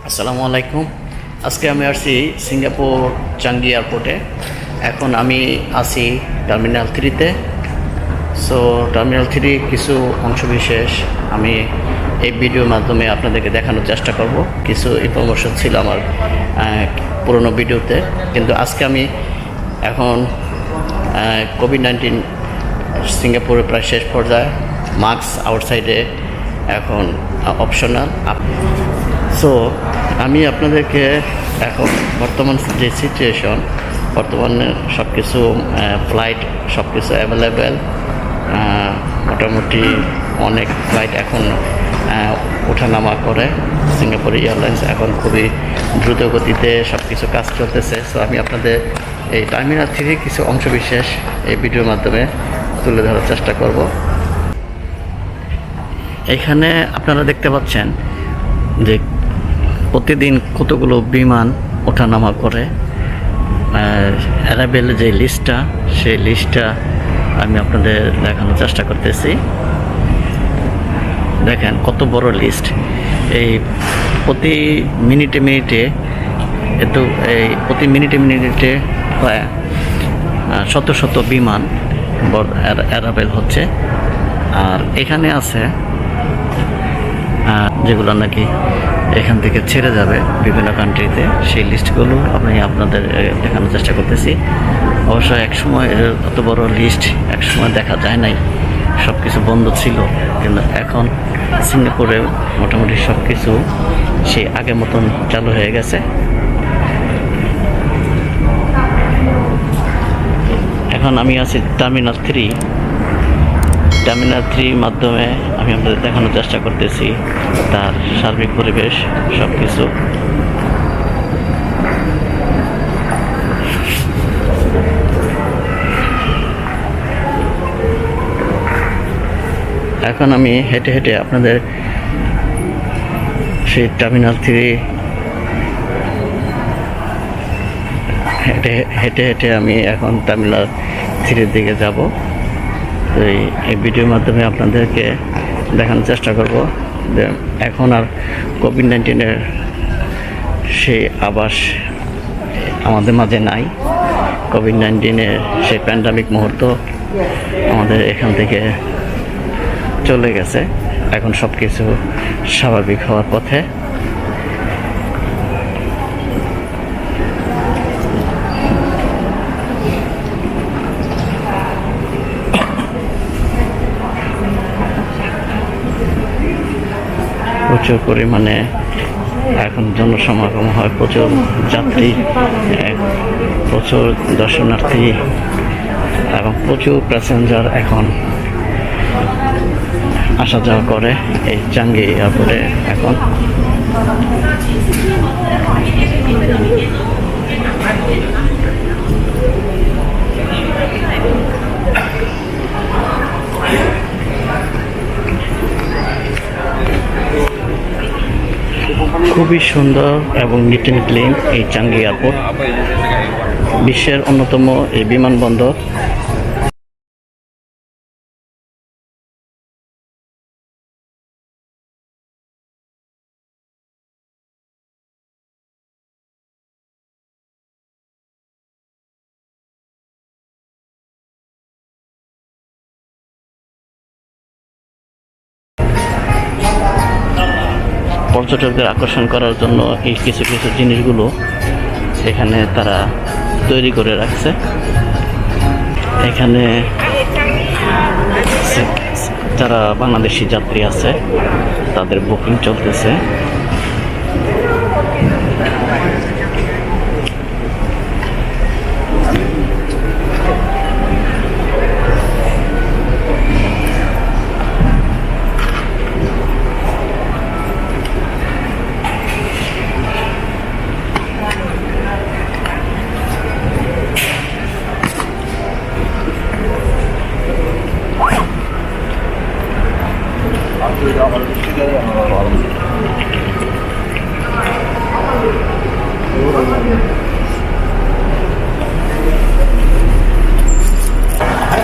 আসসালামু আলাইকুম। আজকে আমি আসছি সিঙ্গাপুর চাঙ্গি এয়ারপোর্টে। এখন আমি আছি টার্মিনাল 3-তে। সো টার্মিনাল 3 কিছু অংশবিশেষ আমি এই ভিডিওর মাধ্যমে আপনাদেরকে দেখানোর চেষ্টা করব। কিছু ইনফরমেশন ছিল আমার পুরনো ভিডিওতে, কিন্তু আজকে আমি এখন কোভিড-19 সিঙ্গাপুরে প্রায় শেষ পর্যায়ে, মাস্ক আউটসাইডে এখন অপশনাল। সো আমি আপনাদেরকে এখন বর্তমান যে সিচুয়েশন, বর্তমানে সব কিছু ফ্লাইট সব কিছু অ্যাভেলেবেল, মোটামুটি অনেক ফ্লাইট এখন ওঠানামা করে। সিঙ্গাপুর এয়ারলাইন্স এখন খুবই দ্রুত গতিতে সব কিছু কাজ চলতেছে। সো আমি আপনাদের এই টার্মিনাল থেকে কিছু অংশবিশেষ এই ভিডিওর মাধ্যমে তুলে ধরার চেষ্টা করব। এখানে আপনারা দেখতে পাচ্ছেন যে প্রতিদিন কতগুলো বিমান ওঠানামা করে। অ্যারাইভেল যে লিস্টটা, সেই লিস্টটা আমি আপনাদের দেখানোর চেষ্টা করতেছি। দেখেন কত বড় লিস্ট। এই প্রতি মিনিটে মিনিটে প্রতি মিনিটে মিনিটে প্রায় শত শত বিমান অ্যারাইভেল হচ্ছে। আর এখানে আছে যেগুলো নাকি এখান থেকে ছেড়ে যাবে বিভিন্ন কান্ট্রিতে, সেই লিস্টগুলো আমি আপনাদের দেখানোর চেষ্টা করতেছি। অবশ্য একসময় এত বড় লিস্ট একসময় দেখা যায় নাই, সব কিছু বন্ধ ছিল, কিন্তু এখন সিঙ্গাপুরে মোটামুটি সব কিছু সেই আগের মতন চালু হয়ে গেছে। এখন আমি আছি টার্মিনাল 3। টার্মিনাল 3 মাধ্যমে আমি আপনাদের দেখানোর চেষ্টা করতেছি তার সার্বিক পরিবেশ সব কিছু। এখন আমি হেঁটে হেঁটে আপনাদের সেই টার্মিনাল 3 হেঁটে হেঁটে আমি এখন টার্মিনাল 3-র দিকে যাব। এই ভিডিওর মাধ্যমে আপনাদেরকে দেখানোর চেষ্টা করব যে এখন আর কোভিড-19-এর সেই আভাস আমাদের মাঝে নাই। কোভিড-19-এর সেই প্যান্ডামিক মুহূর্ত আমাদের এখান থেকে চলে গেছে। এখন সব কিছু স্বাভাবিক হওয়ার পথে। প্রচুর পরিমাণে এখন জনসমাগম হয়, প্রচুর যাত্রী, প্রচুর দর্শনার্থী এবং প্রচুর প্যাসেঞ্জার এখন আসা যাওয়া করে এই চাঙ্গি এয়ারপোর্টে। এখন খুবই সুন্দর এবং নিট অ্যান্ড ক্লিন এই চাঙ্গি এয়ারপোর্ট, বিশ্বের অন্যতম এই বিমানবন্দর। পর্যটকদের আকর্ষণ করার জন্য এই কিছু কিছু জিনিসগুলো এখানে তারা তৈরি করে রাখছে। এখানে যারা বাংলাদেশি যাত্রী আছে তাদের বুকিং চলতেছে।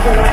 Hi.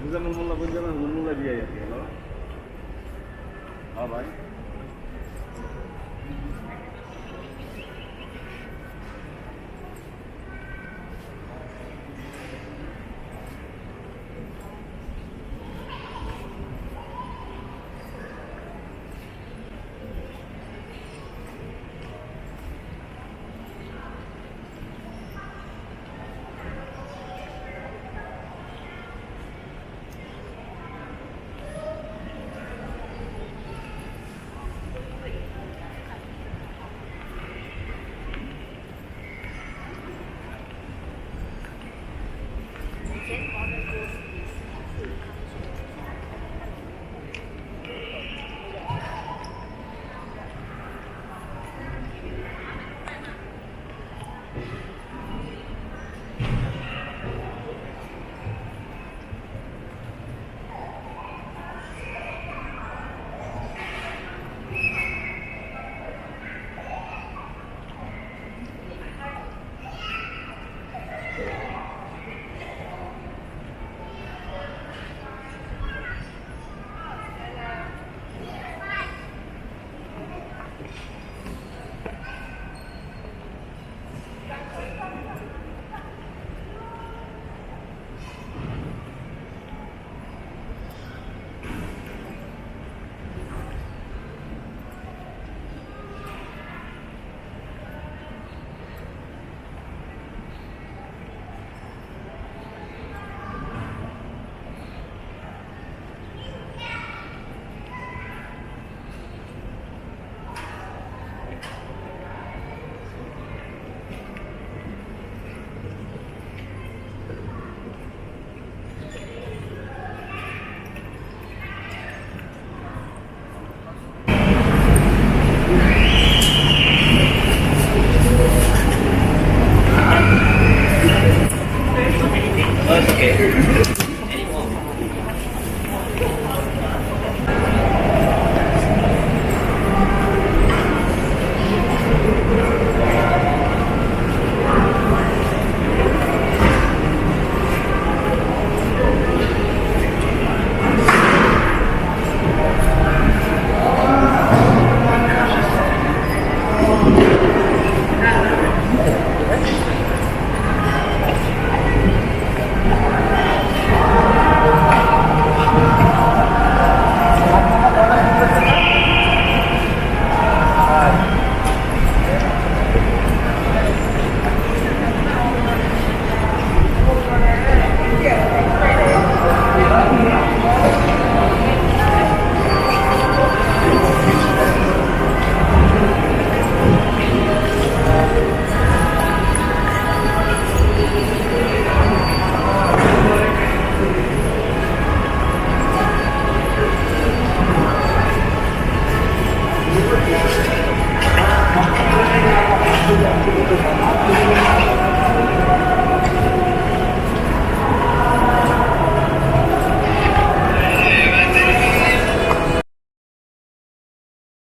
বুঝানোর মোল্লা বুঝানোর মোল্লা দিয়ে আর কি হ্যালো হ্যাঁ ভাই